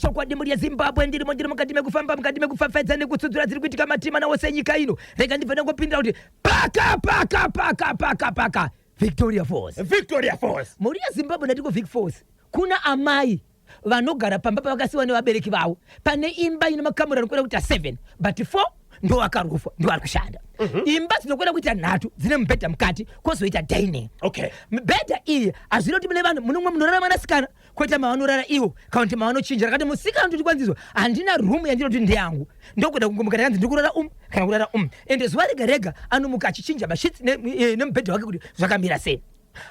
chokwadi muri Zimbabwe ndiri mukati mekufamba mukati mekufafedza nekutsudzura dziri kuitika matima nawo senyika ino rega ndifane ngopindira kuti paka Victoria Falls muri Zimbabwe ndati ku Vic Falls kuna amai vanogara pamba pavakasiwa nevabereki vavo pane imba ine makamuri anokwera kuita 7 but 4 ndo akarufa ndo ari kushanda imba dzinokwera kuita 3 dzine mubhedha mukati kwozoita dining mibhedha iyi hazvino kuti mune vanhu munomwe munorara mwanasikana koita mavanorara ivo kana kuti mavanochinja rakati musikana ndoti kwanziso handina room yandinoti ndeyangu ndokuda kungumuka ndakanzi ndiri kurara kana kurara ende zuva rega rega anomuka achichinja mashitsi nemubhedha wake kuti zvakamira sei.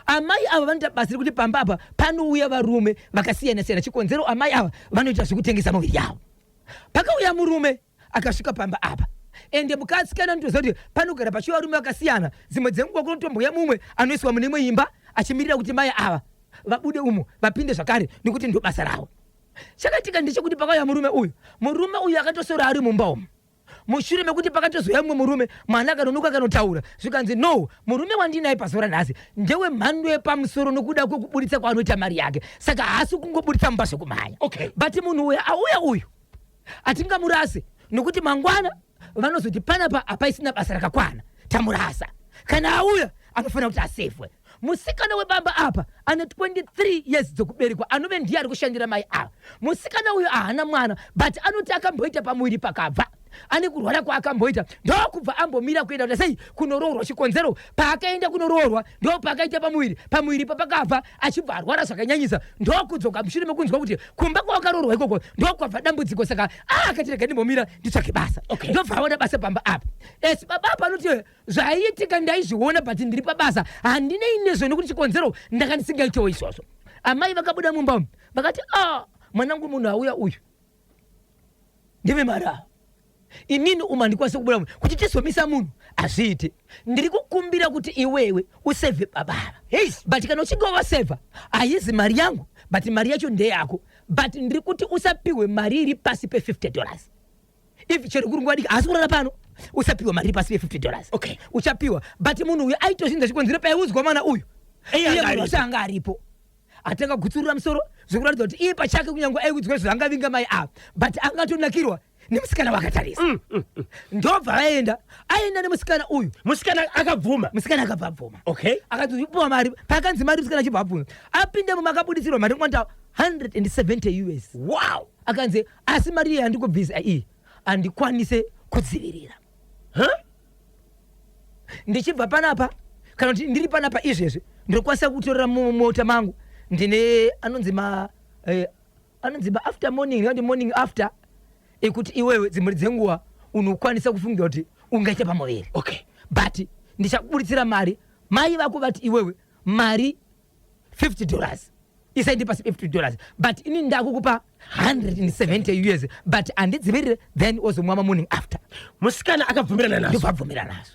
Amai ava vanoita basa rekuti pamba apa panouya varume vakasiyana siyana chikonzero amai ava vanoita zvekutengesa muviri yavo. Pakauya murume akasvika pamba apa ende mukasikana ndoziva kuti panogara pachiva varume vakasiyana dzimwe dzenguva kunotombouya mumwe anoiswa mune imwe imba achimirira kuti mai ava vabude umo vapinde zvakare nekuti ndo basa ravo. Chakaitika ndechekuti pakauya murume uyu akatosora ari mumba umu. Mushure mekuti pakatozoya mumwe murume mwana akanonoka kanotaura zvikanzi no murume wandinaye pasora nhasi ndewe mhando yepamusoro nokuda kwekuburitsa kwaanoita mari yake saka haasi kungoburitsa mumba zvekumhanya. But munhu uyu auya uyu hatingamurase nokuti mangwana vanozoti panapa hapaisina basa rakakwana tamurasa. Kana auya anofanira kuti asefwe. Musikana webamba apa ane 23 years dzokuberekwa anove ndiye ari kushandira mai ava. Musikana uyu haana mwana but anoti akamboita pamuviri pakabva ane kurwara kwaakamboita ndokubva ambomira kuenda kuti sei kunoroorwa chikonzero paakaenda kunoroorwa ndo paakaita pamuviri papakabva achibva arwara zvakanyanyisa ndokudzoka mushure mekunzwa kuti kumba kwawakaroorwa ikoko ndokwabva dambudziko saka akati rega ndimbomira nditsvake basa ndobva aona basa pamba apa esi baba apa anoti zvaiitika ndaizviona but ndiri pabasa handinei nezvo nekuti chikonzero ndakandisingaitewo izvozvo. Amai vakabuda mumba umu vakati mwanangu munhu auya uyu ndive mara inini uma ndikwanise kubuda kuti tizomisa munhu azviite ndiri kukumbira kuti iwewe usevhe babava but kana uchinge wasevha haizi mari yangu but mari yacho ndeyako but ndiri kuti usapiwe mari iri pasi pe$50 if chero kuri nguva diki haasi kurara pano usapiwa mari iri pasi pe$50 uchapiwa but munhu uyu aitozvinza chikonzero paiudzwa mwana uyu iye munhu asanga aripo atanga kutsurura musoro zvekuratidza kuti iye pachake kunyange aiudzwa zvaangavinga mai ava but angatonakirwa nemusikana wakatarisa ndobva aenda nemusikana uyu musikana akabvuma akazopiwa mari pakanzi mari musikana achibva abvuma apinde mumakabudisirwa mari kwanta $170. Wow. Akanzi asi mari iyi handikubvisa iyi handikwanise kudzivirira ndichibva panapa kana kuti ndiri panapa izvezvi ndinokwanisa kutorera mumota mangu ndine anonzi after morning kandi morning after ekuti iwewe dzimwe dzenguva unokwanisa kufungira kuti ungaita pamuviri but ndichakuburitsira mari mai vako vati iwewe mari $50 isaindi pasi $50 but ini ndakukupa $170 but andidzivirire then ozomwa morning after. Musikana akabvumirana nazo ndobvabvumira nazo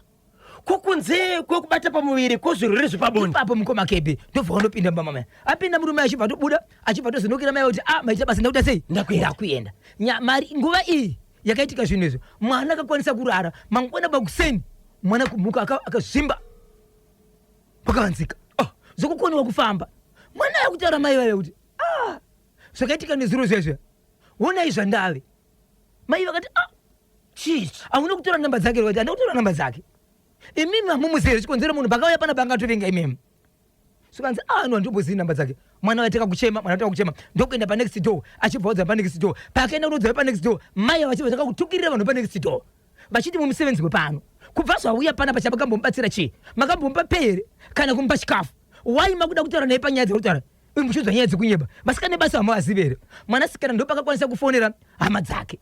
kukunze kwekubata pamuviri kozvirwere zvepabonde ipapo mukoma kepi ndobva unopinda mumama apinda murume achibva tobuda achibva tozonokera mai kuti maita basa ndakuita sei ndakuenda mari nguva iyi yakaitika zvinhu izvo mwana akakwanisa kurara mangwana bakuseni mwana kumuka akazvimba kwakavanzika zvokukoniwa kufamba mwana yakutaura mai vayo kuti zvakaitika nezviro zvezve onai zvandave mai vakati hauna kutora namba dzake vakati handa kutora namba dzake imimi hamumuzere chikonzero munhu pakauya pana pangatovenga imimi sokanzi no handimbozivi namba dzake mwana wataka kuchema ndokuenda panext door achibva odzva panext door paakaenda kunodzva panext door mai vachibva taka kutukirira vanhu panext door vachiti mumusevenzi wepano kubva zvauya pana pachamakambomubatsira chii makambomupa pere kana kumupa chikafu wai makuda kutaura naye panyaya dzekutaura muchiudzwa nyaya dzekunyeba masikane basa hamuazivere mwanasikana ndo pakakwanisa kufonera hama dzake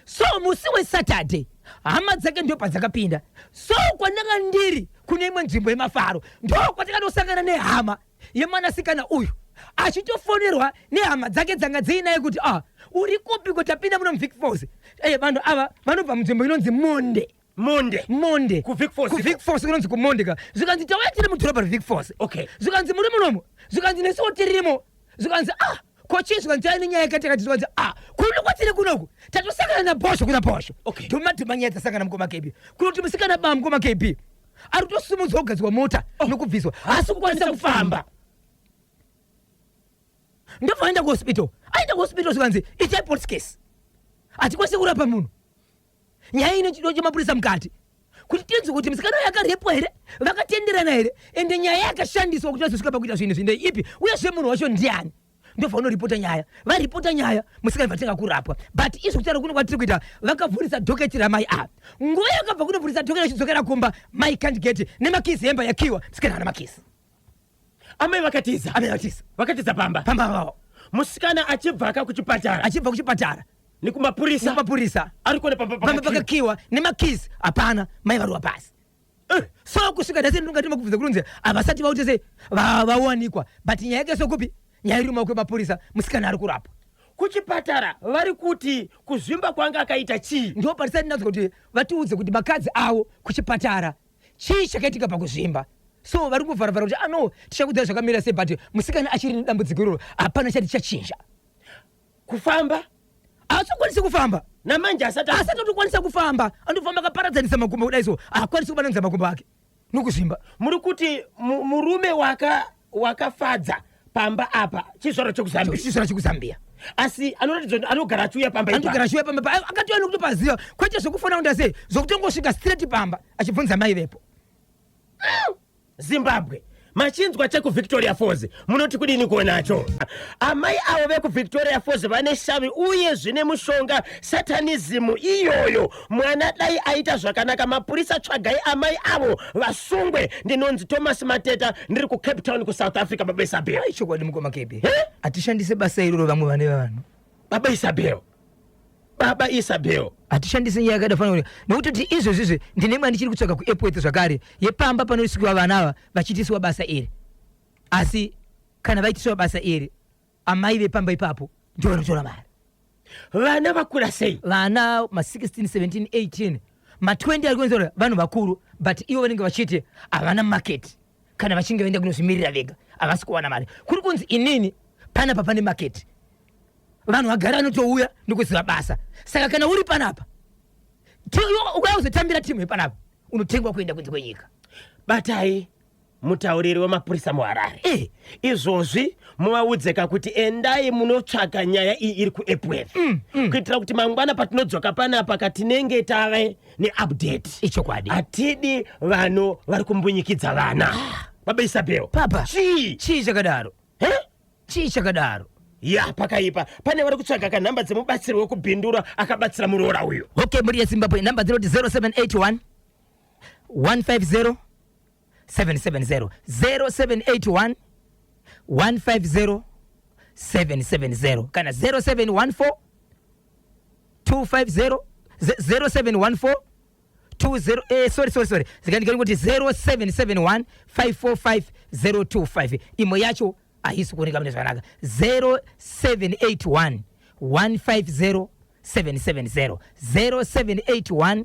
so musi weSaturday hama dzake ndo padzakapinda so kwandanga ndiri kune imwe nzvimbo yemafaro ndo kwatakandosangana nehama yemwanasikana uyu achitofonerwa nehama dzake dzanga dziinaye kuti uri kupi kuti apinda muno muVic Falls vanhu ava vanobva munzvimbo inonzi Monde kuVic Falls kunonzi kuMonde ka zvikanzi tauya tiri mudhorobha reVic Falls zvikanzi muri munomo zvikanzi nesiwo tirimo zvikanzi kochi zvikanzi aine nyaya yakatakati zvikanzi kuno kwatiri kunoku tatosangana nabhosho kuna bhosho tomadhuma nyaya dzasangana mukoma kepi kunoti musikana ba mukoma kepi ari kutosumudzwa kugadzirwa mota nokubviswa haasi kukwanisa kufamba ndofa aenda ku hospital sikanzi ichai police case atikwese kurapa munhu nyaya ino chido chemapurisa mukati kuti tinzwe kuti musikana yakarepwa here vakatenderana here ende nyaya yakashandiswa kuti azosvika pakuita zvinhu zvinde ipi uyezve munhu wacho ndiani ndofa unoripota nyaya varipota nyaya musikana vatenga kurapwa but izvo kutaura kuno kwatiri kuita vakavhurisa dhoketi ramai ava nguva yakabva kunovhurisa dhoketi achidzokera kumba mai can't get nemakisi hemba yakiwa musikana hana makisi amai vakatiza pamba vavo musikana achibva kuchipatara nikumapurisa ari kuone pamba pakakiwa nemakisi hapana mai variwa pasi so kusvika dhasi ndingati makubvunza kurunze havasati vautese vawanikwa but nyaya yake sokupi nyaya iri mumaoko emapurisa musikana ari kurapwa kuchipatara vari kuti kuzvimba kwanga akaita chii ndo parisati ndazwa kuti vatiudze kuti makadzi avo kuchipatara chii chakaitika pakuzvimba so vari kuvharavhara kuti ano tichakudzai zvakamira sei but musikana achiri nedambudziko iroro hapana chati chachinja kufamba haasokwanisi kufamba namanje asati otokwanisa kufamba andofamba akaparadzanisa makumbo kudai so haakwanisi kubananidza makumbo ake nokuzvimba muri kuti murume wakafadza pamba apa chizvaro chekuzambia asi anoratidza anogara achiuya pamba akatiwa nokutopaziva kwete zvokufona kunda sei zvokutongosvika straight pamba achibvunza mai vepo Zimbabwe machinzwa chekuvictoria falls munoti kudini kuonacho amai avo vekuvictoria falls vane shami uye zvine mushonga satanism iyoyo mwana dai aita zvakanaka mapurisa tsvagai amai avo vasungwe ndinonzi Thomas Mateta ndiri kuCape Town kuSouth Africa baba Isabel aichokwadi mukoma Cape atishandise basa iroro vamwe vane vanhu baba Isabel atishandise nyaya yakada fanira nokutoti izvozvizvi ndine mwana ndichiri kutsvaga kuairport zvakare yepamba panorisikiwa vana ava vachiitisiwa basa iri asi kana vaitisiwa basa iri amai vepamba ipapo ndio vanotora mari vana vakura sei vana ma16 17 18 ma20 ari kuenzera vanhu vakuru but ivo vanenge vachiti havana market kana vachinge vaenda kunozvimirira vega havasi kuwana mari kuri kunzi inini panapa pane market vanhu vagara vanotouya ndikuziva basa saka kana uri panapa ukauya kuzotambira timu yepanapa unotengwa kuenda kunze kwenyika batai mutauriri wemapurisa muHarare izvozvi muvaudzeka kuti endai munotsvaga nyaya iyi iri kuEpworth kuitira kuti mangwana patinodzoka panapa katinenge tave neupdate ichokwadi hatidi vanhu vari kumbunyikidza vana baba Isabel papa chii chakadaro ya pakaipa pane vari kutsvaga kanhamba dzemubatsiri wekubhindura akabatsira muroora uyu okay muri yeZimbabwe nhamba dzinoti 0781 150 770 0781 150 770 kana 0714 250 0714 sorry zikandikani kuti 0771 545 025 imwe yacho haisi kuoneka mune zvakanaka 0781 150 770 0781